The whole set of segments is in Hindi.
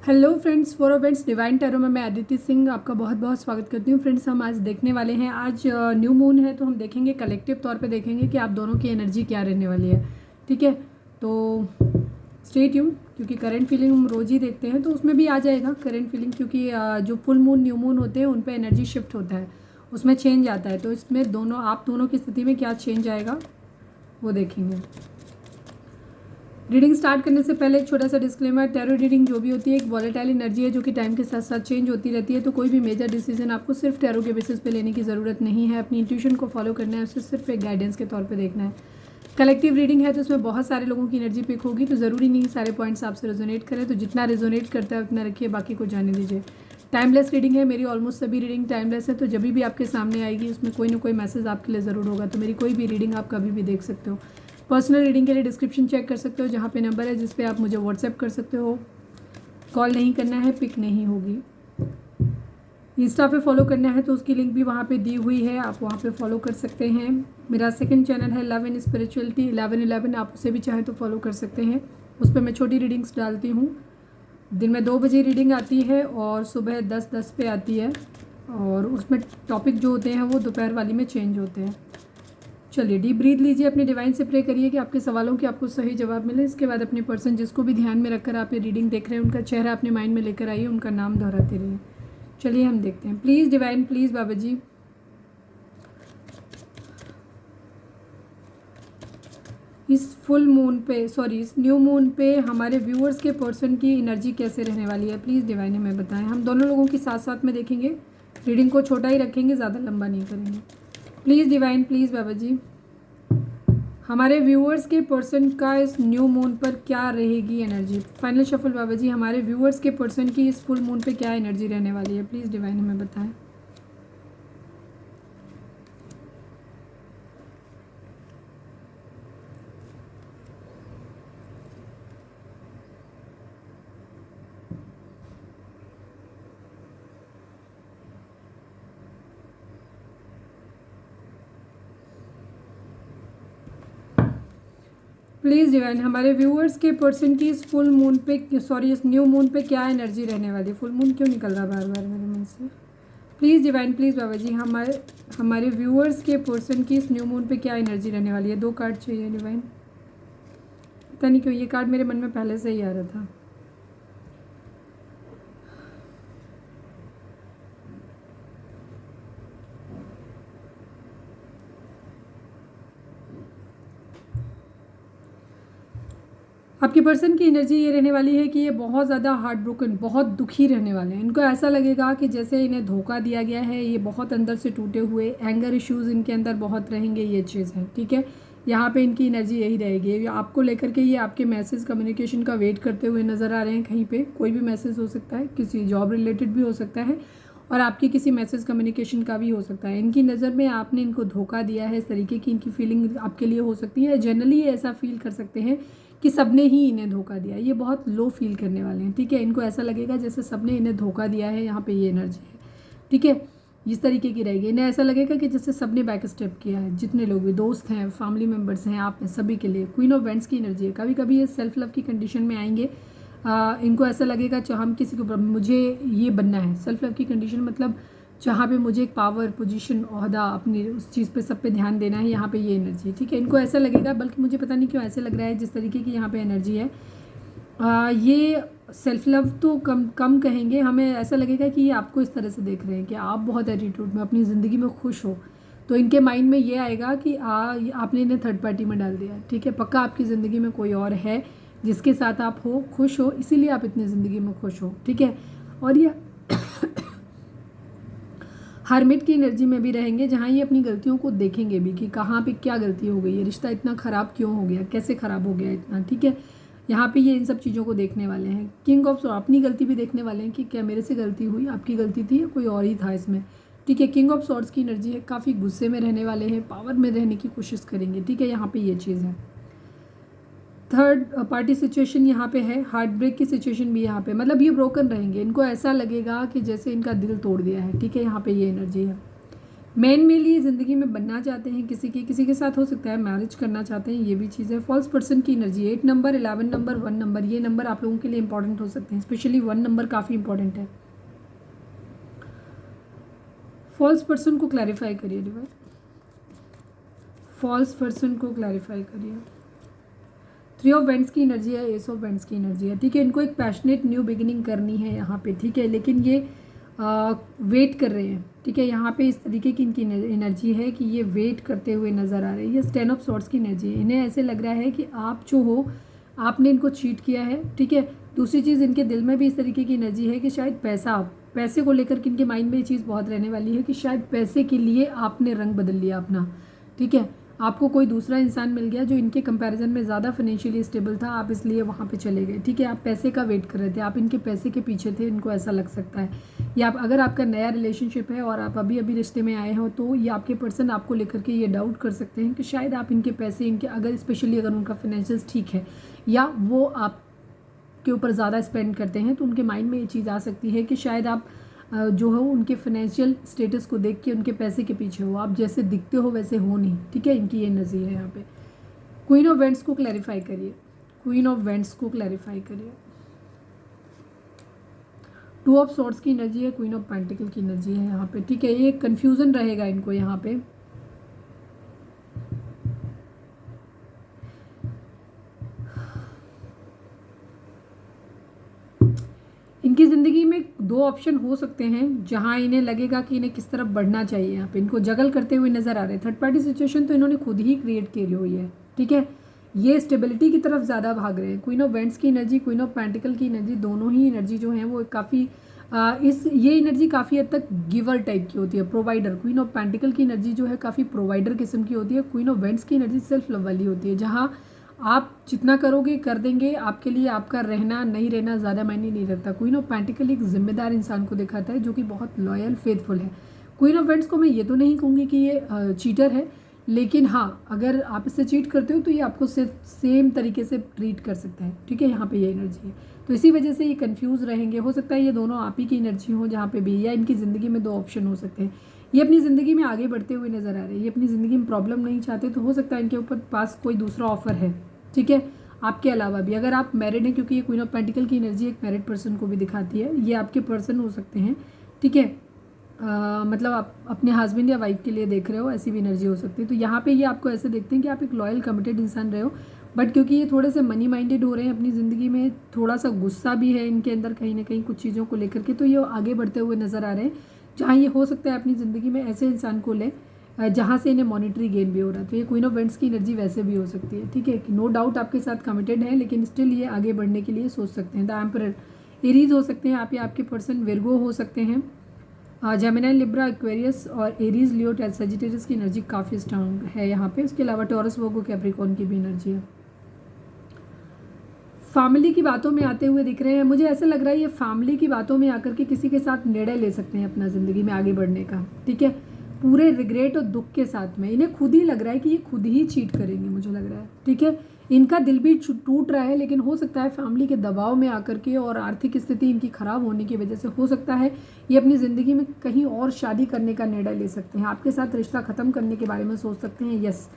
Hello friends, for friends divine tarot में मैं अदिति सिंह आपका बहुत बहुत स्वागत करती हूँ। फ्रेंड्स, हम आज देखने वाले हैं, आज न्यू मून है तो हम देखेंगे, कलेक्टिव तौर पे देखेंगे कि आप दोनों की एनर्जी क्या रहने वाली है। ठीक है, तो स्टे ट्यून, क्योंकि करंट फीलिंग हम रोज़ ही देखते हैं तो उसमें भी आ जाएगा करंट फीलिंग, क्योंकि जो फुल मून न्यू मून होते हैं उन पर एनर्जी शिफ्ट होता है, उसमें चेंज आता है। तो इसमें आप दोनों की स्थिति में क्या चेंज आएगा वो देखेंगे। रीडिंग स्टार्ट करने से पहले एक छोटा सा डिस्क्लेमर, टैरो रीडिंग जो भी होती है एक वॉलेटाइल एनर्जी है जो कि टाइम के साथ साथ चेंज होती रहती है। तो कोई भी मेजर डिसीजन आपको सिर्फ टैरो के बेसिस पे लेने की ज़रूरत नहीं है। अपनी इंट्यूशन को फॉलो करना है, उसे सिर्फ एक गाइडेंस के तौर पे देखना है। कलेक्टिव रीडिंग है तो उसमें बहुत सारे लोगों की एनर्जी पिक होगी, तो ज़रूरी नहीं सारे पॉइंट्स आपसे रेजोनेट करें। तो जितना रेजोनेट करता है उतना रखिए, बाकी को जाने दीजिए। टाइमलेस रीडिंग है, मेरी ऑलमोस्ट सभी रीडिंग टाइमलेस है, तो जब भी आपके सामने आएगी उसमें कोई ना कोई मैसेज आपके लिए ज़रूर होगा। तो मेरी कोई भी रीडिंग आप कभी भी देख सकते हो। पर्सनल रीडिंग के लिए डिस्क्रिप्शन चेक कर सकते हो, जहाँ पे नंबर है जिस पे आप मुझे व्हाट्सएप कर सकते हो। कॉल नहीं करना है, पिक नहीं होगी। इंस्टा पे फॉलो करना है तो उसकी लिंक भी वहाँ पे दी हुई है, आप वहाँ पे फॉलो कर सकते हैं। मेरा सेकंड चैनल है लव एंड स्पिरिचुअलिटी 1111, आप उसे भी चाहें तो फॉलो कर सकते हैं। उस पर मैं छोटी रीडिंग्स डालती हूँ। दिन में 2 बजे रीडिंग आती है और सुबह 10:10 पे आती है, और उसमें टॉपिक जो होते हैं वो दोपहर वाली में चेंज होते हैं। चलिए, डीप ब्रीथ लीजिए, अपने डिवाइन से प्रे करिए कि आपके सवालों के आपको सही जवाब मिले। इसके बाद अपने पर्सन जिसको भी ध्यान में रखकर आप ये रीडिंग देख रहे हैं उनका चेहरा अपने माइंड में लेकर आइए, उनका नाम दोहराते रहिए। चलिए हम देखते हैं। प्लीज़ डिवाइन, प्लीज़ बाबा जी, इस फुल मून पे, सॉरी इस न्यू मून पे हमारे व्यूअर्स के पर्सन की एनर्जी कैसे रहने वाली है, प्लीज़ डिवाइन हमें बताएं। हम दोनों लोगों की साथ साथ में देखेंगे, रीडिंग को छोटा ही रखेंगे, ज़्यादा लंबा नहीं करेंगे। प्लीज़ डिवाइन, प्लीज़ बाबा जी, हमारे व्यूअर्स के पर्सन का इस न्यू मून पर क्या रहेगी एनर्जी। फाइनल शफल बाबा जी, हमारे व्यूअर्स के पर्सन की इस फुल मून पे क्या एनर्जी रहने वाली है, प्लीज़ डिवाइन हमें बताएं। प्लीज़ डिवाइन, हमारे व्यूअर्स के पर्सन की इस फुल मून पे, सॉरी इस न्यू मून पे क्या एनर्जी रहने वाली है। फुल मून क्यों निकल रहा बार बार मेरे मन से। प्लीज़ डिवाइन, प्लीज़ बाबा जी, हमारे व्यूअर्स के पर्सन की इस न्यू मून पे क्या एनर्जी रहने वाली है। 2 कार्ड चाहिए डिवाइन, पता नहीं क्यों ये कार्ड मेरे मन में पहले से ही आ रहा था। आपके पर्सन की एनर्जी ये रहने वाली है कि ये बहुत ज़्यादा हार्ट ब्रोकन, बहुत दुखी रहने वाले हैं। इनको ऐसा लगेगा कि जैसे इन्हें धोखा दिया गया है, ये बहुत अंदर से टूटे हुए, एंगर इश्यूज़ इनके अंदर बहुत रहेंगे, ये चीज़ है। ठीक है, यहाँ पे इनकी एनर्जी यही रहेगी। आपको लेकर के ये आपके मैसेज कम्युनिकेशन का वेट करते हुए नज़र आ रहे हैं। कहीं पे कोई भी मैसेज हो सकता है, किसी जॉब रिलेटेड भी हो सकता है, और आपकी किसी मैसेज कम्युनिकेशन का भी हो सकता है। इनकी नज़र में आपने इनको धोखा दिया है, इस तरीके की इनकी फीलिंग आपके लिए हो सकती है। जनरली ऐसा फील कर सकते हैं कि सबने ही इन्हें धोखा दिया। ये बहुत लो फील करने वाले हैं। ठीक है, इनको ऐसा लगेगा जैसे सबने इन्हें धोखा दिया है, यहाँ पे ये एनर्जी है। ठीक है, इस तरीके की रहेगी। इन्हें ऐसा लगेगा कि जैसे सबने बैक स्टेप किया है, जितने लोग भी दोस्त हैं, फैमिली मेम्बर्स हैं, आप हैं, सभी के लिए क्वीन ऑफ वेंट्स की एनर्जी है। कभी कभी ये सेल्फ लव की कंडीशन में आएंगे। इनको ऐसा लगेगा चाहे हम किसी को, मुझे ये बनना है। सेल्फ लव की कंडीशन मतलब जहाँ पे मुझे एक पावर, पोजीशन, ओहदा, अपनी उस चीज़ पे सब पे ध्यान देना है, यहाँ पे ये एनर्जी। ठीक है, इनको ऐसा लगेगा, बल्कि मुझे पता नहीं क्यों ऐसे लग रहा है जिस तरीके की यहाँ पे एनर्जी है, ये सेल्फ लव तो कम कम कहेंगे, हमें ऐसा लगेगा कि ये आपको इस तरह से देख रहे हैं कि आप बहुत एटीट्यूड में, अपनी ज़िंदगी में खुश हो। तो इनके माइंड में ये आएगा कि आपने इन्हें थर्ड पार्टी में डाल दिया। ठीक है, पक्का आपकी ज़िंदगी में कोई और है जिसके साथ आप हो, खुश हो, इसीलिए आप इतनी ज़िंदगी में खुश हो। ठीक है, और ये हरमिट की एनर्जी में भी रहेंगे, जहाँ ये अपनी गलतियों को देखेंगे भी कि कहाँ पे क्या गलती हो गई है, रिश्ता इतना ख़राब क्यों हो गया, कैसे ख़राब हो गया इतना। ठीक है, यहाँ पे ये इन सब चीज़ों को देखने वाले हैं। किंग ऑफ सॉर्ड्स, अपनी गलती भी देखने वाले हैं कि क्या मेरे से गलती हुई, आपकी गलती थी या कोई और ही था इसमें। ठीक है, किंग ऑफ सॉर्ड्स की एनर्जी है, काफ़ी गुस्से में रहने वाले हैं, पावर में रहने की कोशिश करेंगे। ठीक है, यहाँ पर ये चीज़ है। थर्ड पार्टी सिचुएशन यहाँ पे है, हार्ट ब्रेक की सिचुएशन भी यहाँ पे, मतलब ये ब्रोकन रहेंगे। इनको ऐसा लगेगा कि जैसे इनका दिल तोड़ दिया है। ठीक है, यहाँ पे ये एनर्जी है। मेन मेल ये ज़िंदगी में बनना चाहते हैं, किसी के साथ हो सकता है मैरिज करना चाहते हैं, ये भी चीज़ है। फॉल्स पर्सन की एनर्जी 8 नंबर, 11 नंबर, 1 नंबर, ये नंबर आप लोगों के लिए इंपॉर्टेंट हो सकते हैं, स्पेशली 1 नंबर काफ़ी इंपॉर्टेंट है। फॉल्स पर्सन को क्लैरिफाई करिए डिवाइन, फॉल्स पर्सन को क्लैरिफाई करिए। 3 ऑफ वेंट्स की एनर्जी है, एस ऑफ वेंट्स की एनर्जी है, ठीक है। इनको एक पैशनेट न्यू बिगिनिंग करनी है यहाँ पे, ठीक है, लेकिन ये वेट कर रहे हैं, ठीक है। यहाँ पे इस तरीके की इनकी एनर्जी है कि ये वेट करते हुए नज़र आ रहे हैं। ये 10 ऑफ सॉर्ड्स की एनर्जी है। इन्हें ऐसे लग रहा है कि आप जो हो, आपने इनको चीट किया है, ठीक है। दूसरी चीज़, इनके दिल में भी इस तरीके की एनर्जी है कि शायद पैसे को लेकर के इनके माइंड में ये चीज़ बहुत रहने वाली है कि शायद पैसे के लिए आपने रंग बदल लिया अपना, ठीक है। आपको कोई दूसरा इंसान मिल गया जो इनके कंपैरिजन में ज़्यादा फाइनेंशियली स्टेबल था, आप इसलिए वहाँ पे चले गए, ठीक है। आप पैसे का वेट कर रहे थे, आप इनके पैसे के पीछे थे, इनको ऐसा लग सकता है। या अगर आपका नया रिलेशनशिप है और आप अभी अभी रिश्ते में आए हो, तो ये आपके पर्सन आपको लेकर के ये डाउट कर सकते हैं कि शायद आप इनके पैसे, इनके अगर स्पेशली अगर उनका फाइनेंशियल ठीक है या वो आप के ऊपर ज़्यादा स्पेंड करते हैं, तो उनके माइंड में ये चीज़ आ सकती है कि शायद आप जो हो उनके फाइनेंशियल स्टेटस को देख के उनके पैसे के पीछे हो, आप जैसे दिखते हो वैसे हो नहीं, ठीक है। इनकी ये एनर्जी है यहाँ पे। क्वीन ऑफ वेंट्स को क्लैरिफाई करिए, क्वीन ऑफ वेंट्स को क्लैरिफाई करिए। 2 ऑफ सॉर्ड्स की एनर्जी है, क्वीन ऑफ पेंटिकल की एनर्जी है यहाँ पे, ठीक है। ये कंफ्यूजन रहेगा इनको यहाँ पे। इनकी ज़िंदगी में 2 ऑप्शन हो सकते हैं जहां इन्हें लगेगा कि इन्हें किस तरफ बढ़ना चाहिए। यहाँ पे इनको जगल करते हुए नज़र आ रहे हैं। थर्ड पार्टी सिचुएशन तो इन्होंने खुद ही क्रिएट की हुई है, ठीक है। ये स्टेबिलिटी की तरफ ज़्यादा भाग रहे हैं। क्वीन ऑफ वेंट्स की एनर्जी, क्वीन ऑफ पेंटिकल की एनर्जी, दोनों ही एनर्जी जो है वो काफ़ी ये एनर्जी काफ़ी हद तक गिवर टाइप की होती है, प्रोवाइडर। क्वीन ऑफ पेंटिकल की एनर्जी जो है काफ़ी प्रोवाइडर किस्म की होती है। क्वीन ऑफ वेंट्स की एनर्जी सेल्फ लव वाली होती है, जहाँ आप जितना करोगे कर देंगे, आपके लिए आपका रहना नहीं रहना ज़्यादा मायने नहीं रखता। क्वीन ऑफ पेंटिकल एक जिम्मेदार इंसान को दिखाता है जो कि बहुत लॉयल फेथफुल है। क्वीन ऑफ वेंट्स को मैं ये तो नहीं कहूँगी कि ये चीटर है, लेकिन हाँ, अगर आप इससे चीट करते हो तो ये आपको सिर्फ सेम तरीके से ट्रीट कर सकता है, ठीक है। यहाँ पे ये एनर्जी है, तो इसी वजह से ये कंफ्यूज रहेंगे। हो सकता है ये दोनों आप ही की एनर्जी हो जहाँ पे भी, या इनकी ज़िंदगी में 2 ऑप्शन हो सकते हैं। ये अपनी ज़िंदगी में आगे बढ़ते हुए नज़र आ रहे हैं, ये अपनी ज़िंदगी में प्रॉब्लम नहीं चाहते, तो हो सकता है इनके ऊपर पास कोई दूसरा ऑफर है, ठीक है। आपके अलावा भी अगर आप मैरिड हैं, क्योंकि ये क्वीन ऑफ पेंटिकल की एनर्जी एक मैरिड पर्सन को भी दिखाती है, ये आपके पर्सन हो सकते हैं, ठीक है। मतलब आप अपने हस्बैंड या वाइफ के लिए देख रहे हो, ऐसी भी एनर्जी हो सकती है। तो यहाँ पे ये आपको ऐसे देखते हैं कि आप एक लॉयल कमिटेड इंसान रहे हो, बट क्योंकि ये थोड़े से मनी माइंडेड हो रहे हैं अपनी ज़िंदगी में, थोड़ा सा गुस्सा भी है इनके अंदर कहीं ना कहीं कुछ चीज़ों को लेकर के, तो ये आगे बढ़ते हुए नज़र आ रहे हैं। जहाँ ये हो सकता है अपनी ज़िंदगी में ऐसे इंसान को ले जहाँ से इन्हें मॉनिटरी गेन भी हो रहा है। तो ये क्वीन ऑफ वेंट्स की एनर्जी वैसे भी हो सकती है, ठीक है। कि नो डाउट आपके साथ कमिटेड है, लेकिन स्टिल ये आगे बढ़ने के लिए सोच सकते हैं। द एम्परर एरीज हो सकते हैं आप, या आपके पर्सन विर्गो हो सकते हैं। जेमिनी, लिब्रा, एक्वेरियस और एरीज, लियो, सजिटेरियस की एनर्जी काफ़ी स्ट्रांग है यहाँ पे। उसके अलावा टॉरस, वर्गो, कैप्रिकॉर्न की भी एनर्जी है। फैमिली की बातों में आते हुए दिख रहे हैं। मुझे ऐसा लग रहा है ये फैमिली की बातों में आकर के किसी के साथ निर्णय ले सकते हैं अपना ज़िंदगी में आगे बढ़ने का, ठीक है। पूरे रिग्रेट और दुख के साथ में इन्हें खुद ही लग रहा है कि ये खुद ही चीट करेंगे, मुझे लग रहा है, ठीक है। इनका दिल भी टूट रहा है, लेकिन हो सकता है फैमिली के दबाव में आकर के और आर्थिक स्थिति इनकी ख़राब होने की वजह से हो सकता है ये अपनी ज़िंदगी में कहीं और शादी करने का निर्णय ले सकते हैं। आपके साथ रिश्ता ख़त्म करने के बारे में सोच सकते हैं, यस,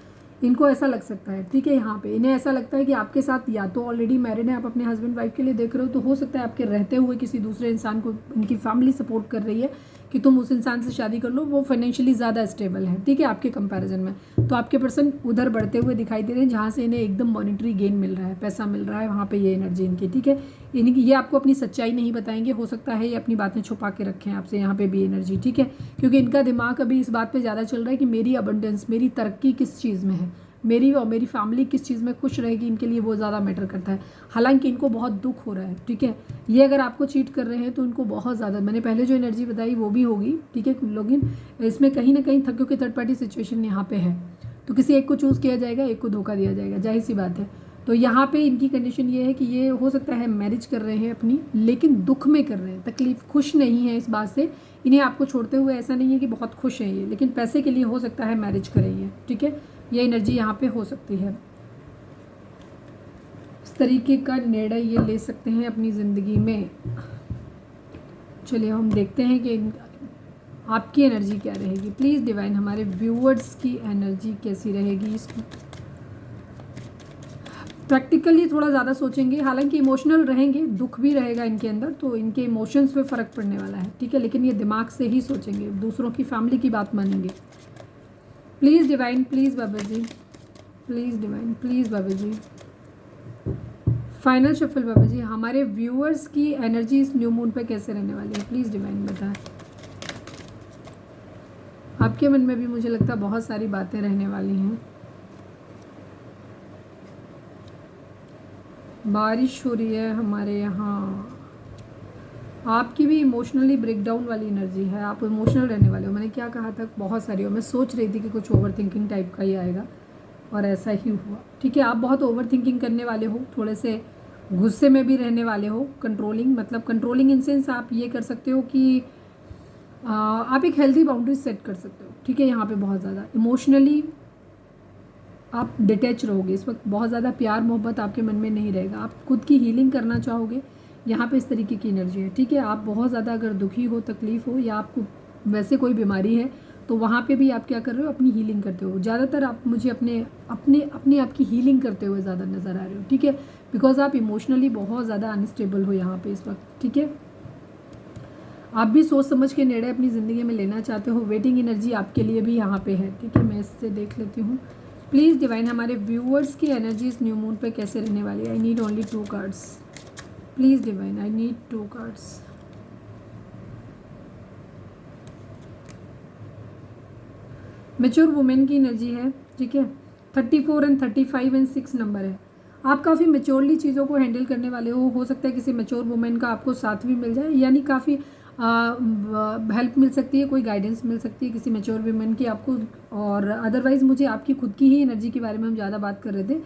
इनको ऐसा लग सकता है, ठीक है। यहाँ पे इन्हें ऐसा लगता है कि आपके साथ या तो ऑलरेडी मैरिड है, आप अपने हस्बैंड वाइफ के लिए देख रहे हो, तो हो सकता है आपके रहते हुए किसी दूसरे इंसान को इनकी फैमिली सपोर्ट कर रही है कि तुम उस इंसान से शादी कर लो, वो फाइनेंशियली ज़्यादा स्टेबल है, ठीक है, आपके कंपैरिजन में। तो आपके पर्सन उधर बढ़ते हुए दिखाई दे रहे हैं जहाँ से इन्हें एकदम मॉनिटरी गेन मिल रहा है, पैसा मिल रहा है, वहाँ पे ये एनर्जी इनकी, ठीक है। इनकी ये आपको अपनी सच्चाई नहीं बताएंगे, हो सकता है ये अपनी बातें छुपा के रखें आपसे, यहाँ पे भी एनर्जी, ठीक है। क्योंकि इनका दिमाग अभी इस बात पर ज़्यादा चल रहा है कि मेरी अबंडेंस, मेरी तरक्की किस चीज़ में है, मेरी और मेरी फैमिली किस चीज़ में खुश रहेगी, इनके लिए वो ज़्यादा मैटर करता है। हालांकि इनको बहुत दुख हो रहा है, ठीक है। ये अगर आपको चीट कर रहे हैं तो इनको बहुत ज़्यादा, मैंने पहले जो एनर्जी बताई वो भी होगी, ठीक है। लेकिन इसमें कहीं ना कहीं क्योंकि थर्ड पार्टी सिचुएशन यहाँ पे है, तो किसी एक को चूज़ किया जाएगा, एक को धोखा दिया जाएगा, जाहिर सी बात है। तो यहाँ पे इनकी कंडीशन ये है कि ये हो सकता है मैरिज कर रहे हैं अपनी, लेकिन दुख में कर रहे हैं, तकलीफ, खुश नहीं है इस बात से। इन्हें आपको छोड़ते हुए ऐसा नहीं है कि बहुत खुश हैं ये, लेकिन पैसे के लिए हो सकता है मैरिज करेंगे, ठीक है। ये एनर्जी यहाँ पे हो सकती है। इस तरीके का निर्णय ये ले सकते हैं अपनी ज़िंदगी में। चलिए हम देखते हैं कि आपकी एनर्जी क्या रहेगी प्लीज़ डिवाइन, हमारे व्यूअर्स की एनर्जी कैसी रहेगी इसको। प्रैक्टिकली थोड़ा ज़्यादा सोचेंगे, हालांकि इमोशनल रहेंगे, दुख भी रहेगा इनके अंदर, तो इनके इमोशंस पे फ़र्क पड़ने वाला है, ठीक है, लेकिन ये दिमाग से ही सोचेंगे, दूसरों की फैमिली की बात मानेंगे। प्लीज़ डिवाइन, प्लीज़ बाबा जी, please divine, please Baba ji. Final shuffle बाबा जी, हमारे व्यूअर्स की एनर्जी इस न्यू मून पे कैसे रहने वाली है प्लीज़ डिवाइन बताएं। आपके मन में भी मुझे लगता है बहुत सारी बातें रहने वाली हैं। बारिश हो रही है हमारे यहाँ, आपकी भी इमोशनली ब्रेकडाउन वाली एनर्जी है, आप इमोशनल रहने वाले हो। मैंने क्या कहा था, बहुत सारी हो, मैं सोच रही थी कि कुछ ओवर थिंकिंग टाइप का ही आएगा और ऐसा ही हुआ, ठीक है। आप बहुत ओवर थिंकिंग करने वाले हो, थोड़े से गुस्से में भी रहने वाले हो, कंट्रोलिंग, मतलब कंट्रोलिंग इन सेंस आप ये कर सकते हो कि आप एक हेल्दी बाउंड्री सेट कर सकते हो, ठीक है। यहाँ पे बहुत ज़्यादा इमोशनली आप डिटैच रहोगे इस वक्त, बहुत ज़्यादा प्यार मोहब्बत आपके मन में नहीं रहेगा, आप खुद की हीलिंग करना चाहोगे, यहाँ पे इस तरीके की एनर्जी है, ठीक है। आप बहुत ज़्यादा अगर दुखी हो, तकलीफ़ हो, या आपको वैसे कोई बीमारी है, तो वहाँ पे भी आप क्या कर रहे हो, अपनी हीलिंग करते हो। ज़्यादातर आप मुझे अपने आप की हीलिंग करते हुए ज़्यादा नज़र आ रहे हो, ठीक है, बिकॉज आप इमोशनली बहुत ज़्यादा अनस्टेबल हो यहाँ पे इस वक्त, ठीक है। आप भी सोच समझ के निर्णय अपनी ज़िंदगी में लेना चाहते हो, वेटिंग एनर्जी आपके लिए भी यहाँ पे है, ठीक है। मैं इससे देख लेती हूँ प्लीज़ डिवाइन, हमारे व्यूअर्स की एनर्जी इस न्यू मून पे कैसे रहने वाली है। आई need only 2 cards please divine, I need 2 cards. Mature women की एनर्जी है, ठीक है, 34 एंड 35 एंड 6 नंबर है। आप काफ़ी मेच्योरली चीज़ों को हैंडल करने वाले हो सकता है किसी मैच्योर वुमेन का आपको साथ भी मिल जाए, यानी काफ़ी हेल्प मिल सकती है, कोई गाइडेंस मिल सकती है किसी मैच्योर वुमेन की आपको। और अदरवाइज़ मुझे आपकी खुद की ही एनर्जी के बारे में हम ज़्यादा बात कर रहे थे,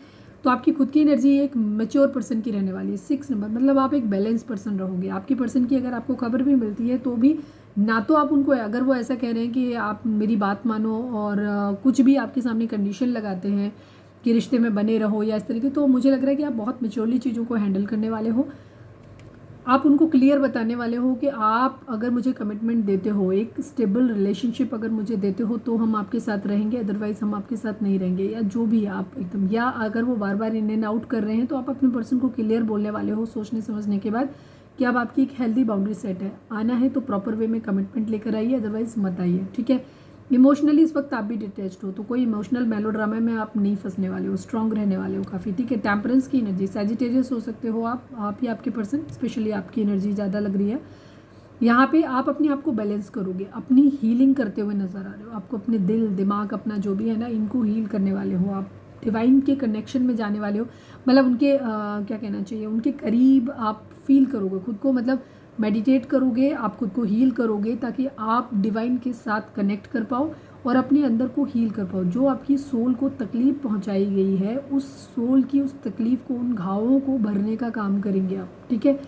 तो आपकी खुद की एनर्जी एक मैच्योर पर्सन की रहने वाली है, 6 नंबर, मतलब आप एक बैलेंस पर्सन रहोगे। आपकी पर्सन की अगर आपको खबर भी मिलती है तो भी ना तो आप उनको, अगर वो ऐसा कह रहे हैं कि आप मेरी बात मानो और कुछ भी आपके सामने कंडीशन लगाते हैं कि रिश्ते में बने रहो या इस तरीके, तो मुझे लग रहा है कि आप बहुत मैच्योरली चीज़ों को हैंडल करने वाले हो। आप उनको क्लियर बताने वाले हो कि आप अगर मुझे कमिटमेंट देते हो, एक स्टेबल रिलेशनशिप अगर मुझे देते हो तो हम आपके साथ रहेंगे, अदरवाइज़ हम आपके साथ नहीं रहेंगे, या जो भी आप एकदम, या अगर वो बार बार इन एंड आउट कर रहे हैं तो आप अपने पर्सन को क्लियर बोलने वाले हो सोचने समझने के बाद कि अब आपकी एक हेल्दी बाउंड्री सेट है, आना है तो प्रॉपर वे में कमिटमेंट लेकर आइए, अदरवाइज़ मत आइए, ठीक है। इमोशनली इस वक्त आप भी डिटैच्ड हो, तो कोई इमोशनल मेलोड्रामा में आप नहीं फंसने वाले हो, स्ट्रांग रहने वाले हो काफ़ी, ठीक है। टेम्परेंस की एनर्जी, सैजिटेरियस हो सकते हो आप या आपके पर्सन, स्पेशली आपकी एनर्जी ज़्यादा लग रही है यहाँ पे। आप अपने आप को बैलेंस करोगे, अपनी हीलिंग करते हुए नज़र आ रहे हो, आपको अपने दिल दिमाग अपना जो भी है ना, इनको हील करने वाले हो आप, डिवाइन के कनेक्शन में जाने वाले हो, मतलब उनके क्या कहना चाहिए, उनके करीब आप फील करोगे खुद को, मतलब मेडिटेट करोगे, आप खुद को हील करोगे ताकि आप डिवाइन के साथ कनेक्ट कर पाओ और अपने अंदर को हील कर पाओ। जो आपकी सोल को तकलीफ़ पहुंचाई गई है, उस सोल की उस तकलीफ़ को, उन घावों को भरने का काम करेंगे आप, ठीक है।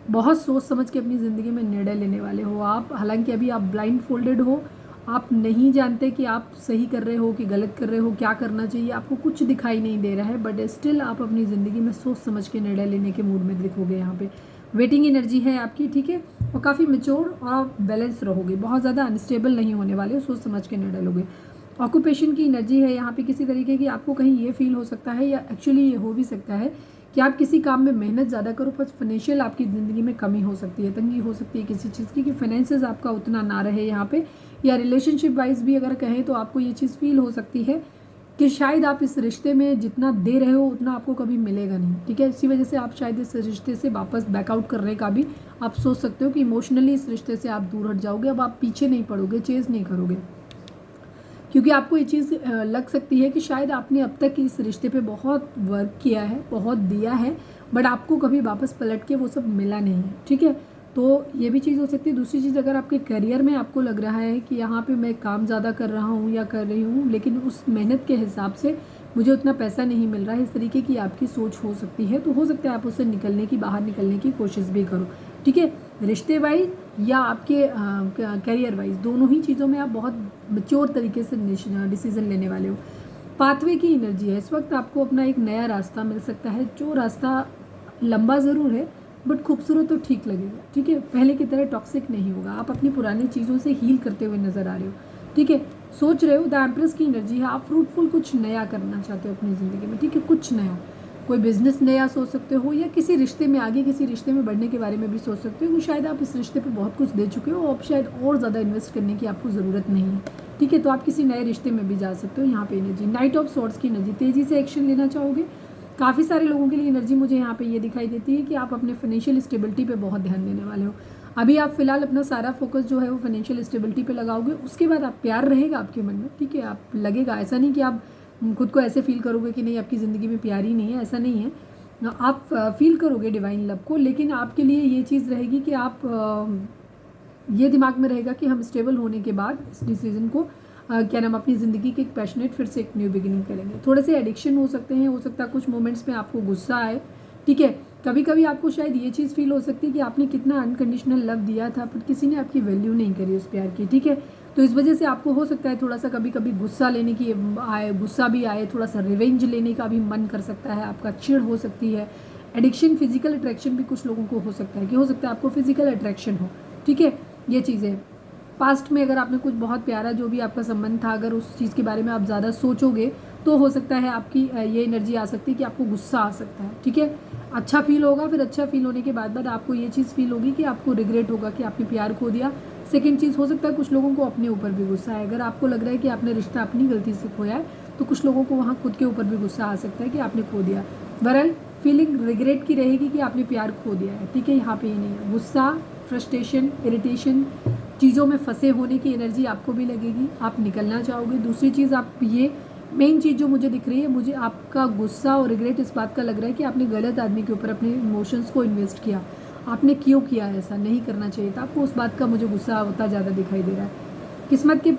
बहुत सोच समझ के अपनी ज़िंदगी में निर्णय लेने वाले हो आप, हालांकि अभी आप ब्लाइंड फोल्डेड हो, आप नहीं जानते कि आप सही कर रहे हो कि गलत कर रहे हो, क्या करना चाहिए, आपको कुछ दिखाई नहीं दे रहा है, बट स्टिल आप अपनी ज़िंदगी में सोच समझ के निर्णय लेने के मूड में दिखोगे। यहाँ पे वेटिंग एनर्जी है आपकी, ठीक है, और काफ़ी मेच्योर और बैलेंस रहोगे, बहुत ज़्यादा अनस्टेबल नहीं होने वाले, सोच समझ के निर्णय लोगे। ऑक्यूपेशन की एनर्जी है यहाँ पे, किसी तरीके की आपको कहीं ये फील हो सकता है, या एक्चुअली ये हो भी सकता है कि आप किसी काम में मेहनत ज़्यादा करो पर फाइनेंशियल आपकी ज़िंदगी में कमी हो सकती है, तंगी हो सकती है किसी चीज़ की, कि फाइनेंसेस आपका उतना ना रहे यहाँ पे, या रिलेशनशिप वाइज भी अगर कहें तो आपको ये चीज़ फील हो सकती है कि शायद आप इस रिश्ते में जितना दे रहे हो उतना आपको कभी मिलेगा नहीं, ठीक है। इसी वजह से आप शायद इस रिश्ते से वापस बैकआउट करने का भी आप सोच सकते हो कि इमोशनली इस रिश्ते से आप दूर हट जाओगे, अब आप पीछे नहीं पड़ोगे, चेज़ नहीं करोगे, क्योंकि आपको ये चीज़ लग सकती है कि शायद आपने अब तक इस रिश्ते पे बहुत वर्क किया है, बहुत दिया है, बट आपको कभी वापस पलट के वो सब मिला नहीं है, ठीक है। तो ये भी चीज़ हो सकती है। दूसरी चीज़, अगर आपके करियर में आपको लग रहा है कि यहाँ पे मैं काम ज़्यादा कर रहा हूँ या कर रही हूँ, लेकिन उस मेहनत के हिसाब से मुझे उतना पैसा नहीं मिल रहा है, इस तरीके की आपकी सोच हो सकती है, तो हो सकता है आप उससे निकलने की, बाहर निकलने की कोशिश भी करो, ठीक है। रिश्ते वाइज या आपके करियर वाइज, दोनों ही चीज़ों में आप बहुत मैच्योर तरीके से डिसीजन लेने वाले हो। पाथवे की एनर्जी है, इस वक्त आपको अपना एक नया रास्ता मिल सकता है, जो रास्ता लंबा ज़रूर है बट खूबसूरत तो ठीक लगेगा, ठीक है, पहले की तरह टॉक्सिक नहीं होगा, आप अपनी पुरानी चीज़ों से हील करते हुए नज़र आ रहे हो, ठीक है। सोच रहे हो, द एम्प्रेस की एनर्जी है, आप फ्रूटफुल कुछ नया करना चाहते हो अपनी ज़िंदगी में, ठीक है, कुछ नया, कोई बिजनेस नया सोच सकते हो, या किसी रिश्ते में आगे किसी रिश्ते में बढ़ने के बारे में भी सोच सकते हो, शायद आप इस रिश्ते पे बहुत कुछ दे चुके हो, अब शायद और ज़्यादा इन्वेस्ट करने की आपको ज़रूरत नहीं है, ठीक है, तो आप किसी नए रिश्ते में भी जा सकते हो। यहाँ पे एनर्जी नाइट ऑफ सॉर्ड्स की एनर्जी, तेज़ी से एक्शन लेना चाहोगे। काफ़ी सारे लोगों के लिए एनर्जी मुझे यहाँ पे ये दिखाई देती है कि आप अपने फाइनेंशियल स्टेबिलिटी पे बहुत ध्यान देने वाले हो। अभी आप फिलहाल अपना सारा फोकस जो है वो फाइनेंशियल स्टेबिलिटी पे लगाओगे, उसके बाद आप प्यार रहेगा आपके मन में, ठीक है, आप लगेगा, ऐसा नहीं कि आप खुद को ऐसे फील करोगे कि नहीं आपकी ज़िंदगी में प्यार ही नहीं है, ऐसा नहीं है, आप फील करोगे डिवाइन लव को, लेकिन आपके लिए ये चीज़ रहेगी कि आप ये दिमाग में रहेगा कि हम स्टेबल होने के बाद इस डिसीजन को क्या नाम अपनी ज़िंदगी के एक पैशनेट फिर से एक न्यू बिगिनिंग करेंगे। थोड़े से एडिक्शन हो सकते हैं, हो सकता है कुछ मोमेंट्स में आपको गुस्सा आए, ठीक है, कभी कभी आपको शायद ये चीज़ फील हो सकती है कि आपने कितना अनकंडीशनल लव दिया था पर किसी ने आपकी वैल्यू नहीं करी उस प्यार की, ठीक है, तो इस वजह से आपको हो सकता है थोड़ा सा कभी कभी गुस्सा लेने की आए, गुस्सा भी आए, थोड़ा सा रिवेंज लेने का भी मन कर सकता है, आपका चिढ़ हो सकती है, एडिक्शन, फिजिकल अट्रैक्शन भी कुछ लोगों को हो सकता है कि हो सकता है आपको फिजिकल अट्रैक्शन हो, ठीक है, ये चीज़ें पास्ट में अगर आपने कुछ बहुत प्यारा जो भी आपका संबंध था, अगर उस चीज़ के बारे में आप ज़्यादा सोचोगे तो हो सकता है आपकी ये एनर्जी आ सकती है कि आपको गुस्सा आ सकता है, ठीक है, अच्छा फील होगा, फिर अच्छा फील होने के बाद आपको ये चीज़ फील होगी कि आपको रिग्रेट होगा कि आपने प्यार खो दिया। सेकंड चीज़ हो सकता है कुछ लोगों को अपने ऊपर भी गुस्सा है, अगर आपको लग रहा है कि आपने रिश्ता अपनी गलती से खोया है तो कुछ लोगों को वहाँ खुद के ऊपर भी गुस्सा आ सकता है कि आपने खो दिया। बहरहाल फीलिंग रिग्रेट की रहेगी कि आपने प्यार खो दिया है, ठीक है, यहाँ पे ये नहीं है, गुस्सा, फ्रस्ट्रेशन, इरिटेशन, चीज़ों में फंसे होने की एनर्जी आपको भी लगेगी, आप निकलना चाहोगे। दूसरी चीज़ आप ये मेन चीज़ जो मुझे दिख रही है, मुझे आपका गुस्सा और रिग्रेट इस बात का लग रहा है कि आपने गलत आदमी के ऊपर अपने इमोशंस को इन्वेस्ट किया, आपने क्यों किया, ऐसा नहीं करना चाहिए था आपको, उस बात का मुझे गुस्सा होता ज़्यादा दिखाई दे रहा है। किस्मत के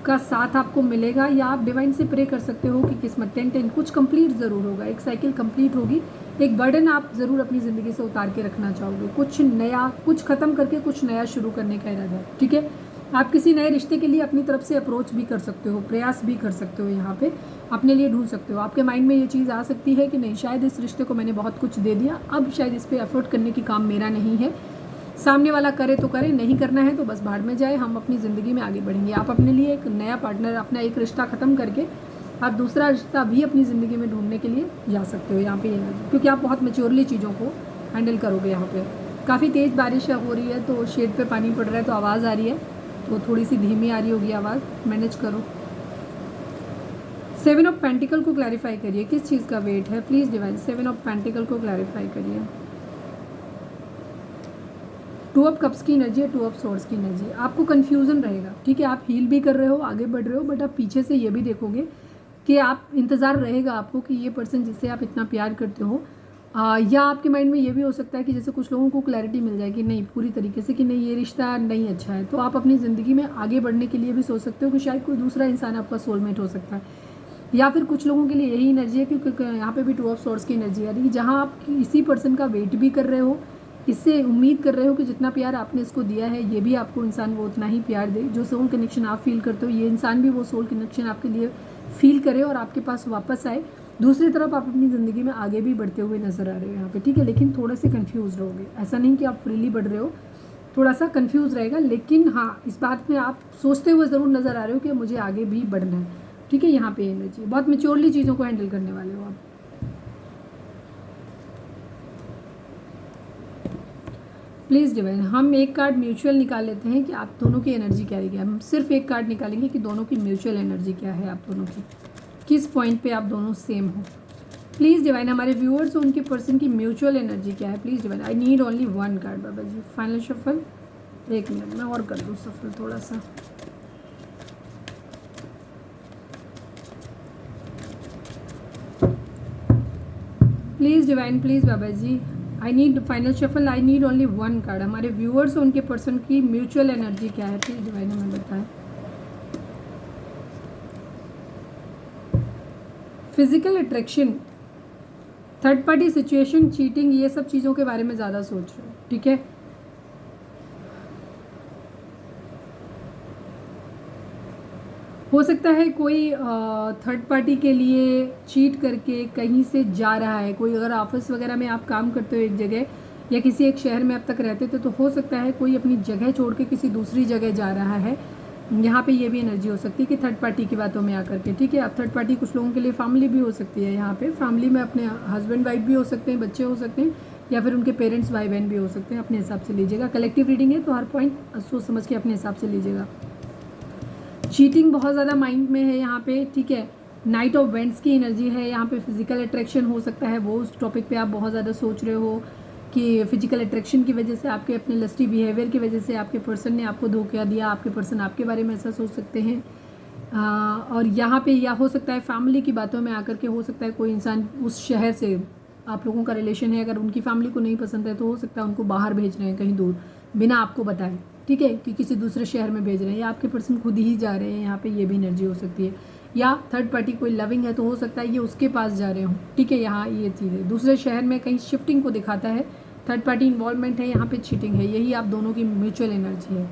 का साथ आपको मिलेगा, या आप डिवाइन से प्रे कर सकते हो कि किस्मत 10-10 कुछ कंप्लीट ज़रूर होगा, एक साइकिल कंप्लीट होगी, एक बर्डन आप ज़रूर अपनी ज़िंदगी से उतार के रखना चाहोगे, कुछ नया, कुछ ख़त्म करके कुछ नया शुरू करने का इरादा है, ठीक है। आप किसी नए रिश्ते के लिए अपनी तरफ से अप्रोच भी कर सकते हो, प्रयास भी कर सकते हो, यहाँ पे अपने लिए ढूंढ सकते हो। आपके माइंड में ये चीज़ आ सकती है कि नहीं, शायद इस रिश्ते को मैंने बहुत कुछ दे दिया, अब शायद इस पर एफर्ट करने की काम मेरा नहीं है, सामने वाला करे तो करे, नहीं करना है तो बस भाड़ में जाए, हम अपनी ज़िंदगी में आगे बढ़ेंगे। आप अपने लिए एक नया पार्टनर, अपना एक रिश्ता ख़त्म करके आप दूसरा रिश्ता भी अपनी ज़िंदगी में ढूंढने के लिए जा सकते हो यहाँ पे, क्योंकि आप बहुत मैच्योरली चीज़ों को हैंडल करोगे। यहाँ पे काफ़ी तेज़ बारिश हो रही है तो शेड पे पानी पड़ रहा है तो आवाज़ आ रही है, तो थोड़ी सी धीमी आ रही होगी आवाज़, मैनेज करो। 7 ऑफ पेंटिकल को क्लैरिफाई करिए, किस चीज़ का वेट है प्लीज़ डिवाइन, 7 ऑफ पेंटिकल को क्लैरिफाई करिए। 2 ऑफ कप्स की एनर्जी है, 2 ऑफ सोर्ड्स की एनर्जी, आपको कन्फ्यूज़न रहेगा, ठीक है, आप हील भी कर रहे हो, आगे बढ़ रहे हो, बट आप पीछे से ये भी देखोगे कि आप इंतज़ार रहेगा आपको कि ये पर्सन जिससे आप इतना प्यार करते हो, या आपके माइंड में ये भी हो सकता है कि जैसे कुछ लोगों को क्लैरिटी मिल जाए कि नहीं पूरी तरीके से कि नहीं ये रिश्ता नहीं अच्छा है, तो आप अपनी ज़िंदगी में आगे बढ़ने के लिए भी सोच सकते हो कि शायद कोई दूसरा इंसान आपका सोलमेट हो सकता है। या फिर कुछ लोगों के लिए यही एनर्जी है, क्योंकि यहाँ पे भी 2 ऑफ सोर्ड्स की एनर्जी आ रही है, जहाँ आप इसी पर्सन का वेट भी कर रहे हो, इससे उम्मीद कर रहे हो कि जितना प्यार आपने इसको दिया है ये भी आपको इंसान वो उतना ही प्यार दे, जो सोल कनेक्शन आप फील करते हो ये इंसान भी वो सोल कनेक्शन आपके लिए फील करे और आपके पास वापस आए। दूसरी तरफ आप अपनी ज़िंदगी में आगे भी बढ़ते हुए नजर आ रहे हो यहाँ पे, ठीक है, लेकिन थोड़े से कंफ्यूज रहोगे, ऐसा नहीं कि आप फ्रीली बढ़ रहे हो, थोड़ा सा कंफ्यूज रहेगा, लेकिन हाँ इस बात में आप सोचते हुए ज़रूर नज़र आ रहे हो कि मुझे आगे भी बढ़ना है, ठीक है। यहाँ पे एनर्जी बहुत मेच्योरली चीज़ों को हैंडल करने वाले हो आप। प्लीज़ डिवाइन, हम एक कार्ड म्यूचुअल निकाल लेते हैं कि आप दोनों की एनर्जी क्या रहेगी, हम सिर्फ एक कार्ड निकालेंगे कि दोनों की म्यूचुअल एनर्जी क्या है, आप दोनों की किस पॉइंट पे आप दोनों सेम हो। प्लीज़ डिवाइन, हमारे व्यूअर्स और उनके पर्सन की म्यूचुअल एनर्जी क्या है, please divine, I need only 1 card Baba ji. Final shuffle, 1 minute में और कर दूँ सफल थोड़ा सा। Please divine, please Baba ji, I need final shuffle, I need only 1 card. हमारे व्यूअर्स और उनके पर्सन की म्यूचुअल एनर्जी क्या है, प्लीज़ डिवाइन हमें बताएं। Physical attraction, third party situation, cheating, ये सब चीज़ों के बारे में ज़्यादा सोच रहे हो, ठीक है। हो सकता है कोई थर्ड पार्टी के लिए चीट करके कहीं से जा रहा है, कोई अगर ऑफिस वगैरह में आप काम करते हो एक जगह, या किसी एक शहर में अब तक रहते थे, तो हो सकता है कोई अपनी जगह छोड़ के किसी दूसरी जगह जा रहा है। यहाँ पे ये भी एनर्जी हो सकती है कि थर्ड पार्टी की बातों में आकर के, ठीक है। अब थर्ड पार्टी कुछ लोगों के लिए फैमिली भी हो सकती है। यहाँ पे फैमिली में अपने हस्बैंड वाइफ भी हो सकते हैं, बच्चे हो सकते हैं, या फिर उनके पेरेंट्स भाई बहन भी हो सकते हैं। अपने हिसाब से लीजिएगा, कलेक्टिव रीडिंग है तो हर पॉइंट सोच समझ के अपने हिसाब से लीजिएगा। चीटिंग बहुत ज़्यादा माइंड में है यहाँ पे, ठीक है। नाइट ऑफ वेंट्स की एनर्जी है यहाँ पे। फिजिकल अट्रैक्शन हो सकता है, वो उस टॉपिक पे आप बहुत ज़्यादा सोच रहे हो कि फिजिकल अट्रैक्शन की वजह से, आपके अपने लस्टी बिहेवियर की वजह से आपके पर्सन ने आपको धोखा दिया, आपके पर्सन आपके बारे में ऐसा सोच सकते हैं। और यहाँ पे या हो सकता है फैमिली की बातों में आकर के, हो सकता है कोई इंसान उस शहर से आप लोगों का रिलेशन है, अगर उनकी फैमिली को नहीं पसंद है तो हो सकता है उनको बाहर भेज रहे हैं कहीं दूर बिना आपको बताए, ठीक है, कि किसी दूसरे शहर में भेज रहे हैं, या आपके पर्सन खुद ही जा रहे हैं। यहाँ पे ये भी एनर्जी हो सकती है। या थर्ड पार्टी कोई लविंग है तो हो सकता है ये उसके पास जा रहे हो, ठीक है। यहाँ ये चीज़ है, दूसरे शहर में कहीं शिफ्टिंग को दिखाता है। थर्ड पार्टी इन्वॉल्वमेंट है, यहाँ पे चीटिंग है, यही आप दोनों की म्यूचुअल एनर्जी है।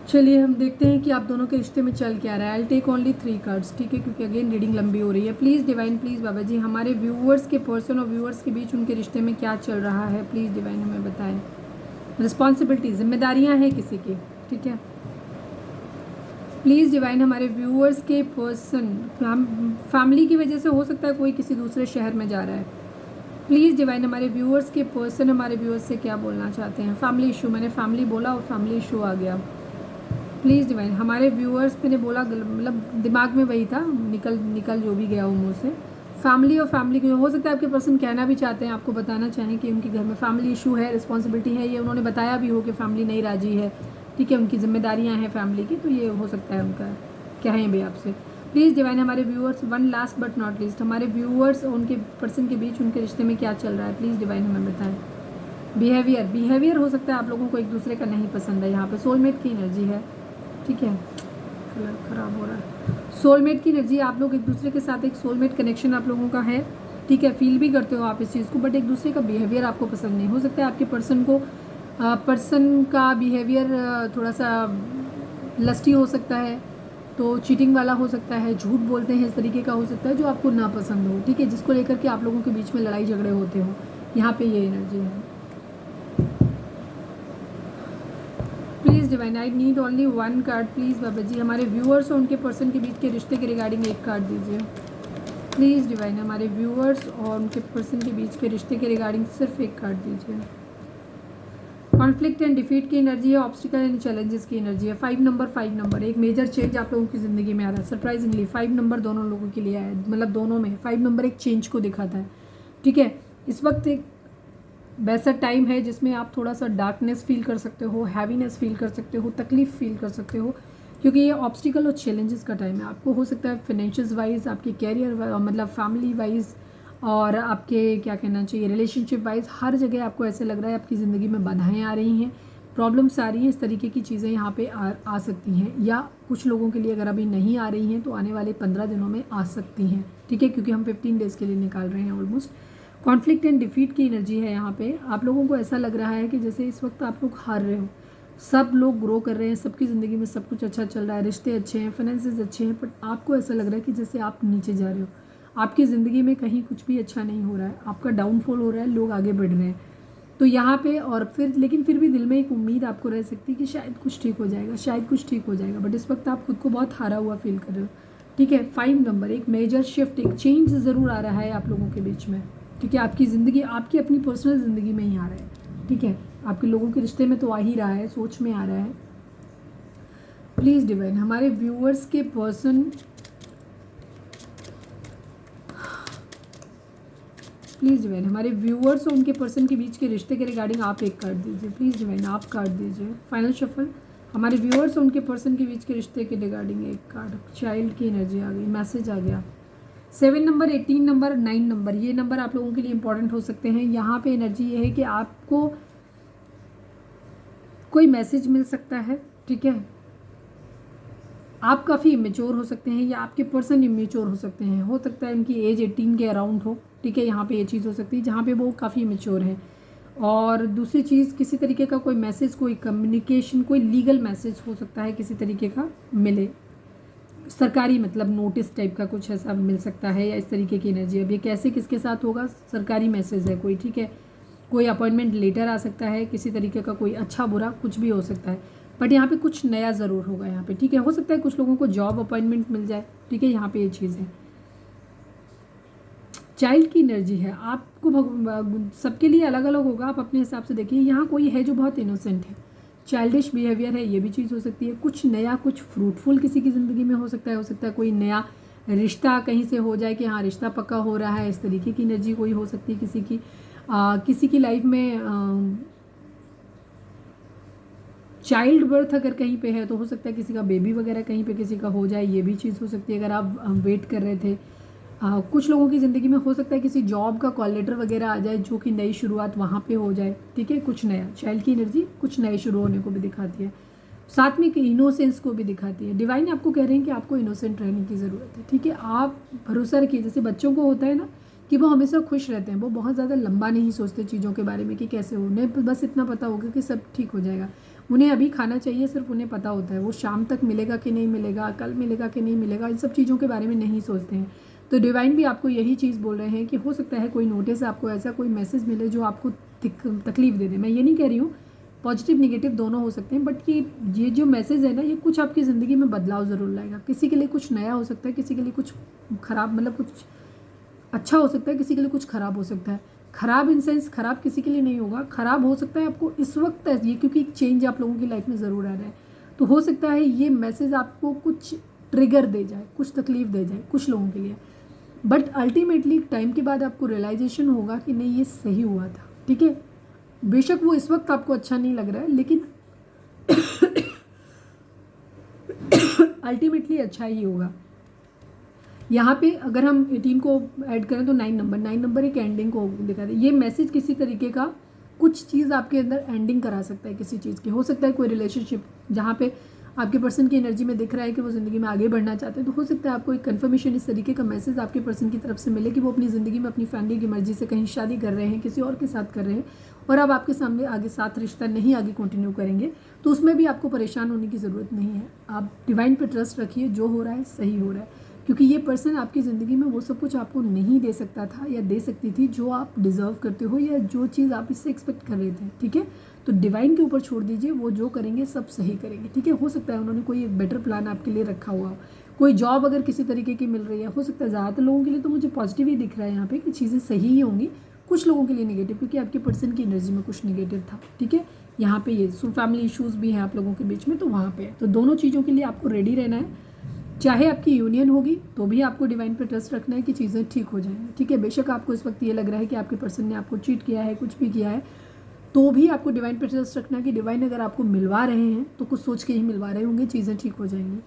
चलिए हम देखते हैं कि आप दोनों के रिश्ते में चल क्या रहा है। आई टेक ओनली 3 कार्ड्स, ठीक है, क्योंकि अगेन रीडिंग लंबी हो रही है। प्लीज़ डिवाइन, प्लीज़ बाबा जी, हमारे व्यूअर्स के पर्सन और व्यूअर्स के बीच उनके रिश्ते में क्या चल रहा है, प्लीज़ डिवाइन हमें बताएं। रिस्पॉन्सिबिलिटी, जिम्मेदारियाँ हैं किसी की, ठीक है। प्लीज़ डिवाइन, हमारे व्यूअर्स के पर्सन, फैमिली की वजह से हो सकता है कोई किसी दूसरे शहर में जा रहा है। प्लीज़ डिवाइन, हमारे व्यूअर्स के पर्सन हमारे व्यूअर्स से क्या बोलना चाहते हैं। फैमिली इशू, मैंने फैमिली बोला और फैमिली इशू आ गया। प्लीज़ डिवाइन, हमारे व्यूअर्स, मैंने बोला मतलब दिमाग में वही था, निकल जो भी गया हो मुँह से। फैमिली और फैमिली को हो सकता है आपके पर्सन कहना भी चाहते हैं, आपको बताना चाहें कि उनके घर में फैमिली इशू है, रिस्पॉन्सिबिलिटी है, ये उन्होंने बताया भी हो कि फैमिली नहीं राजी है, ठीक है, उनकी जिम्मेदारियाँ हैं फैमिली की, तो ये हो सकता है उनका कहें भी आपसे। प्लीज़ डिवाइन, हमारे viewers, one last but not least, हमारे व्यूअर्स और उनके पर्सन के बीच उनके रिश्ते में क्या चल रहा है, प्लीज़ डिवाइन हमें बताएं। बिहेवियर हो सकता है आप लोगों को एक दूसरे का नहीं पसंद है। यहाँ पे सोलमेट की एनर्जी है, ठीक है, कलर खराब हो रहा है। सोलमेट की एनर्जी, आप लोग एक दूसरे के साथ, एक सोलमेट कनेक्शन आप लोगों का है, ठीक है, फील भी करते हो आप इस चीज़ को, बट एक दूसरे का बिहेवियर आपको पसंद नहीं। हो सकता है आपके पर्सन का बिहेवियर थोड़ा सा लस्टी हो सकता है, तो चीटिंग वाला हो सकता है, झूठ बोलते हैं, इस तरीके का हो सकता है जो आपको ना पसंद हो, ठीक है, जिसको लेकर के आप लोगों के बीच में लड़ाई झगड़े होते हो। यहाँ पे ये एनर्जी है। Please divine, I need only 1 card, please बाबा जी, हमारे व्यूअर्स और उनके पर्सन के बीच के रिश्ते के रिगार्डिंग 1 कार्ड दीजिए। प्लीज़ डिवाइन, हमारे व्यूअर्स और उनके पर्सन के बीच के रिश्ते के रिगार्डिंग सिर्फ 1 कार्ड दीजिए। कॉन्फ्लिक्ट एंड डिफीट की एनर्जी है, ऑब्स्टिकल एंड चैलेंजेस की एनर्जी है। 5 नंबर, एक मेजर चेंज आप लोगों की ज़िंदगी में आ रहा है। सरप्राइजिंगली 5 नंबर दोनों लोगों के लिए आया है, मतलब दोनों में 5 नंबर एक चेंज को दिखाता है, ठीक है। इस वक्त एक वैसा टाइम है जिसमें आप थोड़ा सा डार्कनेस फील कर सकते हो, हैवीनेस फील कर सकते हो, तकलीफ फील कर सकते हो, क्योंकि ये ऑब्स्टिकल और चैलेंजेस का टाइम है। आपको हो सकता है फाइनेंशियल वाइज, आपके कैरियर मतलब फैमिली वाइज, और आपके क्या कहना चाहिए रिलेशनशिप वाइज, हर जगह आपको ऐसे लग रहा है आपकी ज़िंदगी में बाधाएं आ रही हैं, प्रॉब्लम्स आ रही हैं, इस तरीके की चीज़ें यहाँ पे आ सकती हैं। या कुछ लोगों के लिए अगर अभी नहीं आ रही हैं तो आने वाले 15 दिनों में आ सकती हैं, ठीक है, क्योंकि हम 15 डेज़ के लिए निकाल रहे हैं ऑलमोस्ट। कॉन्फ्लिक्ट एंड डिफीट की एनर्जी है यहाँ पे। आप लोगों को ऐसा लग रहा है कि जैसे इस वक्त आप लोग हार रहे हो, सब लोग ग्रो कर रहे हैं, सबकी ज़िंदगी में सब कुछ अच्छा चल रहा है, रिश्ते अच्छे हैं, फाइनेंसेस अच्छे हैं, बट आपको ऐसा लग रहा है कि जैसे आप नीचे जा रहे हो, आपकी ज़िंदगी में कहीं कुछ भी अच्छा नहीं हो रहा है, आपका डाउनफॉल हो रहा है, लोग आगे बढ़ रहे हैं। तो यहाँ पे और फिर लेकिन फिर भी दिल में एक उम्मीद आपको रह सकती है कि शायद कुछ ठीक हो जाएगा, शायद कुछ ठीक हो जाएगा, बट इस वक्त आप खुद को बहुत हारा हुआ फील कर रहे हो, ठीक है। 5 नंबर, एक मेजर शिफ्ट, एक चेंज ज़रूर आ रहा है आप लोगों के बीच में, ठीक है। आपकी ज़िंदगी, आपकी अपनी पर्सनल ज़िंदगी में ही आ रहा है, ठीक है, आपके लोगों के रिश्ते में तो आ ही रहा है, सोच में आ रहा है। प्लीज़ डिवाइन, हमारे व्यूअर्स के पर्सन, प्लीज़ डिवाइन, हमारे व्यूअर्स और उनके पर्सन के बीच के रिश्ते के रिगार्डिंग आप 1 कार्ड दीजिए। प्लीज़ डिवाइन, आप कार्ड दीजिए। फाइनल शफल, हमारे व्यूअर्स और उनके पर्सन के बीच के रिश्ते के रिगार्डिंग 1 कार्ड। चाइल्ड की एनर्जी आ गई, मैसेज आ गया। 7 नंबर, 18 नंबर, 9 नंबर, ये नंबर आप लोगों के लिए इंपॉर्टेंट हो सकते हैं। यहाँ पे एनर्जी ये है कि आपको कोई मैसेज मिल सकता है, ठीक है। आप काफ़ी इमेच्योर हो सकते हैं या आपके पर्सन इमेच्योर हो सकते हैं, हो सकता है उनकी एज 18 के अराउंड हो, ठीक है। यहाँ पे ये चीज़ हो सकती है जहाँ पे वो काफ़ी इमेच्योर हैं। और दूसरी चीज़, किसी तरीके का कोई मैसेज, कोई कम्युनिकेशन, कोई लीगल मैसेज हो सकता है किसी तरीके का मिले, सरकारी मतलब नोटिस टाइप का कुछ ऐसा मिल सकता है, या इस तरीके की एनर्जी। अब ये कैसे किसके साथ होगा, सरकारी मैसेज है कोई, ठीक है। कोई अपॉइंटमेंट लेटर आ सकता है, किसी तरीके का कोई अच्छा बुरा कुछ भी हो सकता है, बट यहाँ पे कुछ नया ज़रूर होगा यहाँ पे, ठीक है। हो सकता है कुछ लोगों को जॉब अपॉइंटमेंट मिल जाए, ठीक है, यहाँ पे ये चीज़ है। चाइल्ड की एनर्जी है आपको, सबके लिए अलग अलग होगा, आप अपने हिसाब से देखिए। यहाँ कोई है जो बहुत इनोसेंट है, चाइल्डिश बिहेवियर है, ये भी चीज़ हो सकती है। कुछ नया, कुछ फ्रूटफुल किसी की ज़िंदगी में हो सकता है कोई नया रिश्ता कहीं से हो जाए कि हाँ रिश्ता पक्का हो रहा है, इस तरीके की एनर्जी कोई हो सकती है किसी की लाइफ में। चाइल्ड बर्थ अगर कहीं पे है तो हो सकता है किसी का बेबी वगैरह कहीं पे किसी का हो जाए, ये भी चीज़ हो सकती है। अगर आप वेट कर रहे थे, कुछ लोगों की ज़िंदगी में हो सकता है किसी जॉब का कॉल लेटर वगैरह आ जाए जो कि नई शुरुआत वहाँ पे हो जाए, ठीक है। कुछ नया, चाइल्ड की एनर्जी कुछ नए शुरू होने को भी दिखाती है, साथ में इनोसेंस को भी दिखाती है। डिवाइन आपको कह रहे हैं कि आपको इनोसेंट रहने की ज़रूरत है, ठीक है। आप भरोसा रखिए, जैसे बच्चों को होता है ना कि वो हमेशा खुश रहते हैं, वो बहुत ज़्यादा लंबा नहीं सोचते चीज़ों के बारे में कि कैसे हो, उन्हें बस इतना पता होगा कि सब ठीक हो जाएगा। उन्हें अभी खाना चाहिए, सिर्फ उन्हें पता होता है, वो शाम तक मिलेगा कि नहीं मिलेगा, कल मिलेगा कि नहीं मिलेगा, इन सब चीज़ों के बारे में नहीं सोचते हैं। तो डिवाइन भी आपको यही चीज़ बोल रहे हैं कि हो सकता है कोई नोटिस, आपको ऐसा कोई मैसेज मिले जो आपको तकलीफ दे दे। मैं ये नहीं कह रही हूँ, पॉजिटिव निगेटिव दोनों हो सकते हैं, बट ये जो मैसेज है ना, ये कुछ आपकी ज़िंदगी में बदलाव ज़रूर लाएगा। किसी के लिए कुछ नया हो सकता है, किसी के लिए कुछ खराब, मतलब कुछ अच्छा हो सकता है, किसी के लिए कुछ खराब हो सकता है। खराब इन सेंस खराब किसी के लिए नहीं होगा, खराब हो सकता है आपको इस वक्त ये, क्योंकि एक चेंज आप लोगों की लाइफ में ज़रूर आ रहा है। तो हो सकता है ये मैसेज आपको कुछ ट्रिगर दे जाए, कुछ तकलीफ दे जाए कुछ लोगों के लिए, बट अल्टीमेटली टाइम के बाद आपको रियलाइजेशन होगा कि नहीं ये सही हुआ था, ठीक है। बेशक वो इस वक्त आपको अच्छा नहीं लग रहा है, लेकिन अल्टीमेटली अच्छा ही होगा। यहाँ पे अगर हम 18 को ऐड करें तो 9 नंबर एक एंडिंग को दिखा दे। ये मैसेज किसी तरीके का कुछ चीज़ आपके अंदर एंडिंग करा सकता है किसी चीज़ की। हो सकता है कोई रिलेशनशिप जहाँ पे आपके पर्सन की एनर्जी में दिख रहा है कि वो ज़िंदगी में आगे बढ़ना चाहते हैं, तो हो सकता है आपको एक कन्फर्मेशन इस तरीके का मैसेज आपके पर्सन की तरफ से मिले कि वो अपनी ज़िंदगी में अपनी फैमिली की मर्जी से कहीं शादी कर रहे हैं, किसी और के साथ कर रहे हैं, और अब आपके सामने आगे साथ रिश्ता नहीं आगे कंटिन्यू करेंगे। तो उसमें भी आपको परेशान होने की ज़रूरत नहीं है। आप डिवाइन पर ट्रस्ट रखिए, जो हो रहा है सही हो रहा है, क्योंकि ये पर्सन आपकी ज़िंदगी में वो सब कुछ आपको नहीं दे सकता था या दे सकती थी जो आप डिज़र्व करते हो या जो चीज़ आप इससे एक्सपेक्ट कर रहे थे, ठीक है। तो डिवाइन के ऊपर छोड़ दीजिए, वो जो करेंगे सब सही करेंगे, ठीक है। हो सकता है उन्होंने कोई एक बेटर प्लान आपके लिए रखा हुआ हो, कोई जॉब अगर किसी तरीके की मिल रही है, हो सकता है ज़्यादातर लोगों के लिए तो मुझे पॉजिटिव ही दिख रहा है यहाँ पे कि चीज़ें सही ही होंगी, कुछ लोगों के लिए निगेटिव, क्योंकि आपके पर्सन की एनर्जी में कुछ निगेटिव था, ठीक है। यहाँ पे ये फैमिली इशूज़ भी हैं आप लोगों के बीच में, तो वहाँ पे तो दोनों चीज़ों के लिए आपको रेडी रहना है। चाहे आपकी यूनियन होगी तो भी आपको डिवाइन पे ट्रस्ट रखना है कि चीज़ें ठीक हो जाएंगी, ठीक है। बेशक आपको इस वक्त ये लग रहा है कि आपके पर्सन ने आपको चीट किया है, कुछ भी किया है, तो भी आपको डिवाइन पे ट्रस्ट रखना है कि डिवाइन अगर आपको मिलवा रहे हैं तो कुछ सोच के ही मिलवा रहे होंगे, चीज़ें ठीक हो जाएंगी।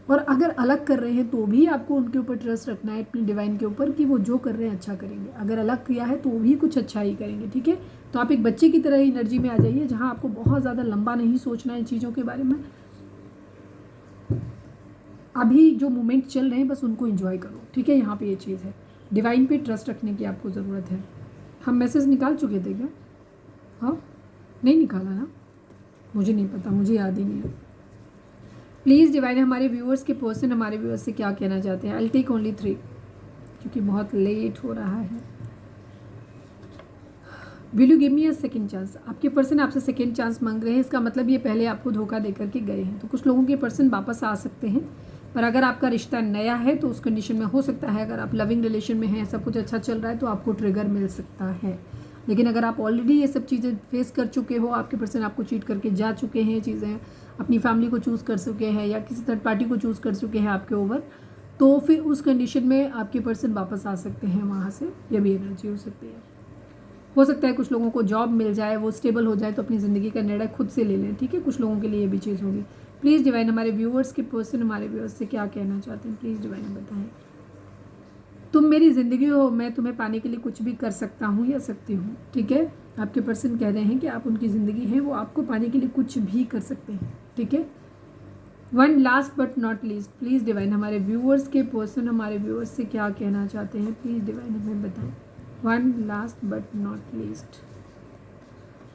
और अगर अलग कर रहे हैं तो भी आपको उनके ऊपर ट्रस्ट रखना है, अपने डिवाइन के ऊपर, कि वो जो कर रहे हैं अच्छा करेंगे। अगर अलग किया है तो भी कुछ अच्छा ही करेंगे, ठीक है। तो आप एक बच्चे की तरह ही एनर्जी में आ जाइए, जहाँ आपको बहुत ज़्यादा लंबा नहीं सोचना है चीज़ों के बारे में। अभी जो मोमेंट चल रहे हैं बस उनको एंजॉय करो, ठीक है। यहाँ पे ये चीज़ है, डिवाइन पे ट्रस्ट रखने की आपको ज़रूरत है। हम मैसेज निकाल चुके थे क्या? हाँ, नहीं निकाला ना, मुझे नहीं पता, मुझे याद ही नहीं है। प्लीज़ डिवाइन हमारे व्यूअर्स के पर्सन हमारे व्यूअर्स से क्या कहना चाहते हैं। आई विल टेक ओनली 3 क्योंकि बहुत लेट हो रहा है। Will you give me a second chance? आपके पर्सन आपसे सेकेंड चांस मांग रहे हैं, इसका मतलब ये पहले आपको धोखा दे करके गए हैं। तो कुछ लोगों के पर्सन वापस आ सकते हैं, पर अगर आपका रिश्ता नया है तो उस कंडीशन में हो सकता है, अगर आप लविंग रिलेशन में हैं, सब कुछ अच्छा चल रहा है, तो आपको ट्रिगर मिल सकता है। लेकिन अगर आप ऑलरेडी ये सब चीज़ें फेस कर चुके हो, आपके पर्सन आपको चीट करके जा चुके हैं, चीज़ें अपनी फैमिली को चूज़ कर चुके हैं या किसी थर्ड पार्टी को चूज़ कर चुके हैं आपके ओवर, तो फिर उस कंडीशन में आपके पर्सन वापस आ सकते हैं वहाँ से। ये भी एनर्जी हो सकती है। हो सकता है कुछ लोगों को जॉब मिल जाए, वो स्टेबल हो जाए, तो अपनी ज़िंदगी का निर्णय खुद से ले लें, ठीक है। कुछ लोगों के लिए ये भी चीज़ होगी। प्लीज़ डिवाइन हमारे व्यूअर्स के पर्सन हमारे व्यूअर्स से क्या कहना चाहते हैं, प्लीज़ डिवाइन बताएं। तुम मेरी ज़िंदगी हो, मैं तुम्हें पाने के लिए कुछ भी कर सकता हूँ या सकती हूँ, ठीक है। आपके पर्सन कह रहे हैं कि आप उनकी ज़िंदगी हैं, वो आपको पाने के लिए कुछ भी कर सकते हैं, ठीक है। One last but not least, please divine हमारे व्यूअर्स के पर्सन हमारे व्यूअर्स से क्या कहना चाहते हैं, प्लीज़ डिवाइन हमें बताएं। One last but not least,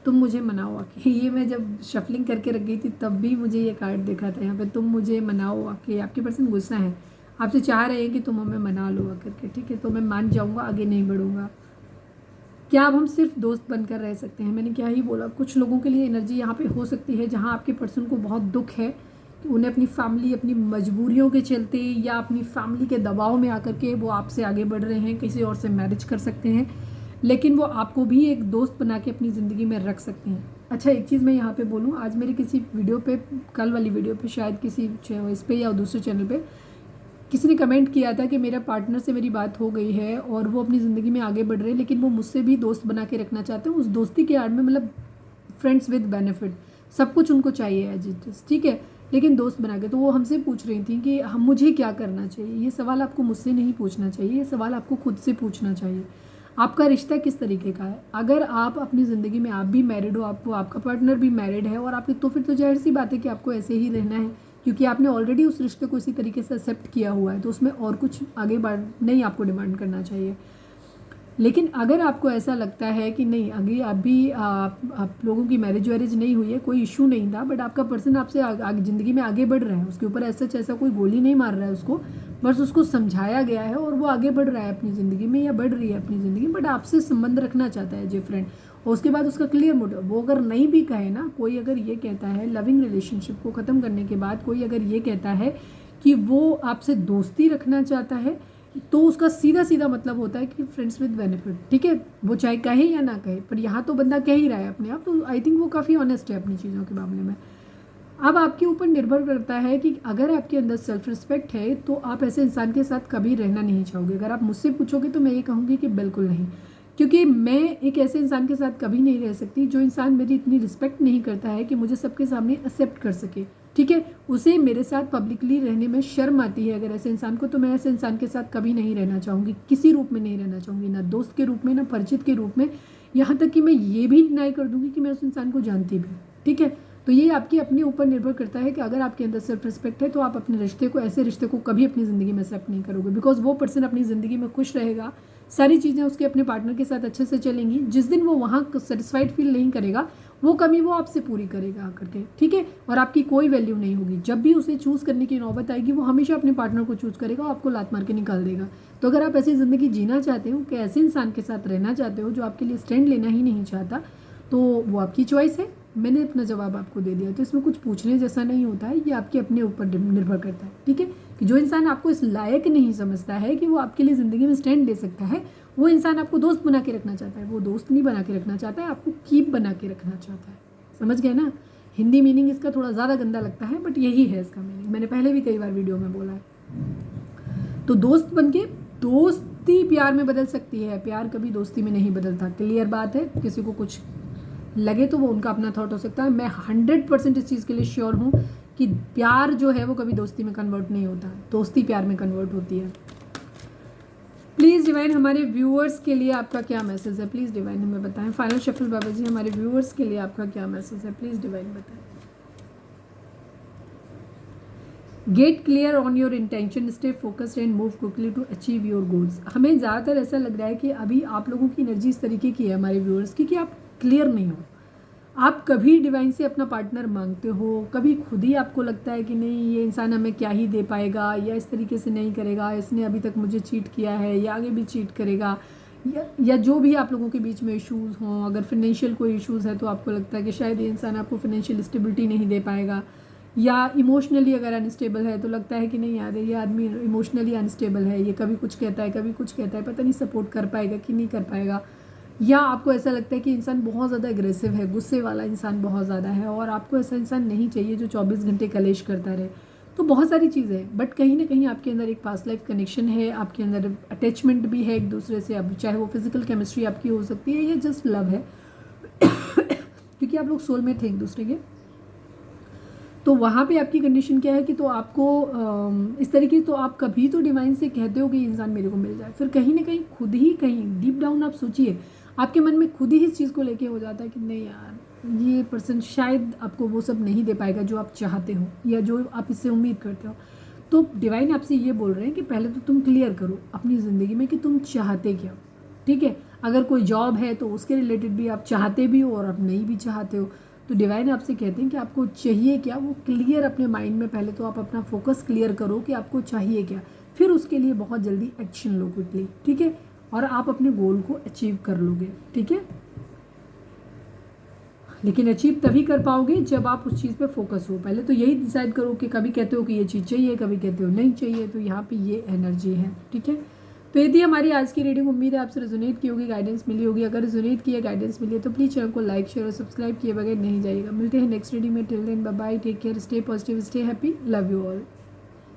तुम मुझे मनाओ आके। ये मैं जब शफलिंग करके रख गई थी तब भी मुझे ये कार्ड दिखा था यहाँ पे, तुम मुझे मनाओ आके। आपके पर्सन गुस्सा है, आपसे चाह रहे हैं कि तुम हमें मना लो आकर के, ठीक है। तो मैं मान जाऊँगा, आगे नहीं बढ़ूँगा। क्या अब हम सिर्फ दोस्त बनकर रह सकते हैं? मैंने क्या ही बोला, कुछ लोगों के लिए एनर्जी यहाँ पे हो सकती है जहाँ आपके पर्सन को बहुत दुख है कि उन्हें अपनी फैमिली अपनी मजबूरियों के चलते या अपनी फैमिली के दबाव में आकर के वो आपसे आगे बढ़ रहे हैं, किसी और से मैरिज कर सकते हैं, लेकिन वो आपको भी एक दोस्त बना के अपनी ज़िंदगी में रख सकते हैं। अच्छा, एक चीज़ मैं यहाँ पे बोलूँ, आज मेरी किसी वीडियो पे, कल वाली वीडियो पे शायद किसी इस पे या दूसरे चैनल पे किसी ने कमेंट किया था कि मेरा पार्टनर से मेरी बात हो गई है और वो अपनी ज़िंदगी में आगे बढ़ रहे हैं, लेकिन वो मुझसे भी दोस्त बना के रखना चाहते हैं। उस दोस्ती के आड़ में मतलब फ्रेंड्स विद बेनिफिट, सब कुछ उनको चाहिए एज इट इज़, ठीक है, लेकिन दोस्त बना के। तो वो हमसे पूछ रही थी कि हम मुझे क्या करना चाहिए। ये सवाल आपको मुझसे नहीं पूछना चाहिए, ये सवाल आपको खुद से पूछना चाहिए। आपका रिश्ता किस तरीके का है? अगर आप अपनी ज़िंदगी में आप भी मैरिड हो, आपको आपका पार्टनर भी मैरिड है और आपके, तो फिर तो जाहिर सी बात है कि आपको ऐसे ही रहना है, क्योंकि आपने ऑलरेडी उस रिश्ते को इसी तरीके से एक्सेप्ट किया हुआ है, तो उसमें और कुछ आगे बढ़ नहीं आपको डिमांड करना चाहिए। लेकिन अगर आपको ऐसा लगता है कि नहीं, अभी अभी आप लोगों की मैरिज वैरिज नहीं हुई है, कोई इशू नहीं था, बट आपका पर्सन आपसे ज़िंदगी में आगे बढ़ रहा है, उसके ऊपर ऐसा कोई गोली नहीं मार रहा है उसको, बस उसको समझाया गया है और वो आगे बढ़ रहा है अपनी ज़िंदगी में या बढ़ रही है अपनी ज़िंदगी, बट आपसे संबंध रखना चाहता है जी फ्रेंड। और उसके बाद उसका क्लियर मोटिव, वो अगर नहीं भी कहे ना, कोई अगर ये कहता है लविंग रिलेशनशिप को ख़त्म करने के बाद, कोई अगर ये कहता है कि वो आपसे दोस्ती रखना चाहता है, तो उसका सीधा सीधा मतलब होता है कि फ्रेंड्स विद बेनिफिट, ठीक है, वो चाहे कहे या ना कहे, पर यहाँ तो बंदा कह ही रहा है अपने आप, तो आई थिंक वो काफ़ी ऑनेस्ट है अपनी चीज़ों के मामले में। अब आपके ऊपर निर्भर करता है कि अगर आपके अंदर सेल्फ रिस्पेक्ट है तो आप ऐसे इंसान के साथ कभी रहना नहीं चाहोगे। अगर आप मुझसे पूछोगे तो मैं ये कहूँगी कि बिल्कुल नहीं, क्योंकि मैं एक ऐसे इंसान के साथ कभी नहीं रह सकती जो इंसान मेरी इतनी रिस्पेक्ट नहीं करता है कि मुझे सबके सामने एक्सेप्ट कर सके, ठीक है, उसे मेरे साथ पब्लिकली रहने में शर्म आती है अगर ऐसे इंसान को, तो मैं ऐसे इंसान के साथ कभी नहीं रहना चाहूँगी, किसी रूप में नहीं रहना चाहूँगी, ना दोस्त के रूप में, ना परिचित के रूप में, यहाँ तक कि मैं ये भी डिनाई कर दूँगी कि मैं उस इंसान को जानती भी, ठीक है। तो ये आपके अपने ऊपर निर्भर करता है कि अगर आपके अंदर सेल्फ रिस्पेक्ट है तो आप अपने रिश्ते को, ऐसे रिश्ते को कभी अपनी ज़िंदगी में एक्सेप्ट नहीं करोगे, बिकॉज वो पर्सन अपनी ज़िंदगी में खुश रहेगा, सारी चीज़ें उसके अपने पार्टनर के साथ अच्छे से चलेंगी। जिस दिन वो वहाँ सेटिस्फाइड फील नहीं करेगा, वो कमी वो आपसे पूरी करेगा आकर के, ठीक है, और आपकी कोई वैल्यू नहीं होगी। जब भी उसे चूज़ करने की नौबत आएगी, वो हमेशा अपने पार्टनर को चूज़ करेगा और आपको लात मार के निकाल देगा। तो अगर आप ऐसी ज़िंदगी जीना चाहते हो कि ऐसे इंसान के साथ रहना चाहते हो जो आपके लिए स्टैंड लेना ही नहीं चाहता, तो वो आपकी चॉइस है। मैंने अपना जवाब आपको दे दिया, तो इसमें कुछ पूछने जैसा नहीं होता है, ये आपके अपने ऊपर निर्भर करता है, ठीक है, कि जो इंसान आपको इस लायक नहीं समझता है कि वो आपके लिए ज़िंदगी में स्टैंड ले सकता है, वो इंसान आपको दोस्त बना के रखना चाहता है। वो दोस्त नहीं बना के रखना चाहता है, आपको कीप बना के रखना चाहता है। समझ गए ना? हिंदी मीनिंग इसका थोड़ा ज़्यादा गंदा लगता है, बट यही है इसका मीनिंग, मैंने पहले भी कई बार वीडियो में बोला है। तो दोस्त बन के दोस्ती प्यार में बदल सकती है, प्यार कभी दोस्ती में नहीं बदलता, क्लियर बात है। किसी को कुछ लगे तो वो उनका अपना थॉट हो सकता है, मैं 100% इस चीज़ के लिए श्योर हूँ कि प्यार जो है वो कभी दोस्ती में कन्वर्ट नहीं होता, दोस्ती प्यार में कन्वर्ट होती है। प्लीज़ डिवाइन, हमारे व्यूअर्स के लिए आपका क्या मैसेज है? प्लीज़ डिवाइन हमें बताएं। फाइनल शफल बाबा जी, हमारे व्यूअर्स के लिए आपका क्या मैसेज है? प्लीज़ डिवाइन बताएं। Get clear on your intention, stay focused and move quickly to achieve your goals. हमें ज़्यादातर ऐसा लग रहा है कि अभी आप लोगों की एनर्जी इस तरीके की है हमारे व्यूअर्स की कि आप क्लियर नहीं हो। आप कभी डिवाइन से अपना पार्टनर मांगते हो, कभी खुद ही आपको लगता है कि नहीं ये इंसान हमें क्या ही दे पाएगा, या इस तरीके से नहीं करेगा, इसने अभी तक मुझे चीट किया है या आगे भी चीट करेगा, या जो भी आप लोगों के बीच में इश्यूज़ हों। अगर फाइनेंशियल कोई इश्यूज़ है तो आपको लगता है कि शायद ये इंसान आपको फाइनेंशियल स्टेबिलिटी नहीं दे पाएगा, या इमोशनली अगर अनस्टेबल है तो लगता है कि नहीं यार ये आदमी इमोशनली अनस्टेबल है, ये कभी कुछ कहता है कभी कुछ कहता है, पता नहीं सपोर्ट कर पाएगा कि नहीं कर पाएगा। या आपको ऐसा लगता है कि इंसान बहुत ज़्यादा एग्रेसिव है, गुस्से वाला इंसान बहुत ज़्यादा है, और आपको ऐसा इंसान नहीं चाहिए जो 24 घंटे कलेश करता रहे। तो बहुत सारी चीज़ें हैं, बट कहीं ना कहीं आपके अंदर एक पास्ट लाइफ कनेक्शन है, आपके अंदर अटैचमेंट भी है एक दूसरे से। अब चाहे वो फिजिकल केमिस्ट्री आपकी हो सकती है या जस्ट लव है क्योंकि आप लोग सोलमेट थे एक दूसरे के। तो वहाँ पे आपकी कंडीशन क्या है कि तो आपको इस तरीके, तो आप कभी तो डिवाइन से कहते हो कि इंसान मेरे को मिल जाए, फिर कहीं ना कहीं खुद ही कहीं डीप डाउन आप सोचिए, आपके मन में खुद ही इस चीज़ को लेके हो जाता है कि नहीं यार ये पर्सन शायद आपको वो सब नहीं दे पाएगा जो आप चाहते हो या जो आप इससे उम्मीद करते हो। तो डिवाइन आपसे ये बोल रहे हैं कि पहले तो तुम क्लियर करो अपनी ज़िंदगी में कि तुम चाहते क्या हो, ठीक है। अगर कोई जॉब है तो उसके रिलेटेड भी आप चाहते भी हो और आप नहीं भी चाहते हो, तो डिवाइन आपसे कहते हैं कि आपको चाहिए क्या, वो क्लियर अपने माइंड में पहले तो आप अपना फोकस क्लियर करो कि आपको चाहिए क्या, फिर उसके लिए बहुत जल्दी एक्शन लो क्विकली, ठीक है। और आप अपने गोल को अचीव कर लोगे, ठीक है। लेकिन अचीव तभी कर पाओगे जब आप उस चीज़ पे फोकस हो। पहले तो यही डिसाइड करो कि कभी कहते हो कि ये चीज़ चाहिए, कभी कहते हो नहीं चाहिए, तो यहाँ पे ये एनर्जी है, ठीक है। तो ये थी हमारी आज की रीडिंग। उम्मीद है आपसे रेजोनेट की होगी, गाइडेंस मिली होगी। अगर रेजोनेट की है, गाइडेंस मिली है तो प्लीज़ चैनल को लाइक शेयर और सब्सक्राइब किए बगैर नहीं जाइएगा। मिलते हैं नेक्स्ट रीडिंग में। Till then bye bye, take care, stay positive, stay happy, love you all.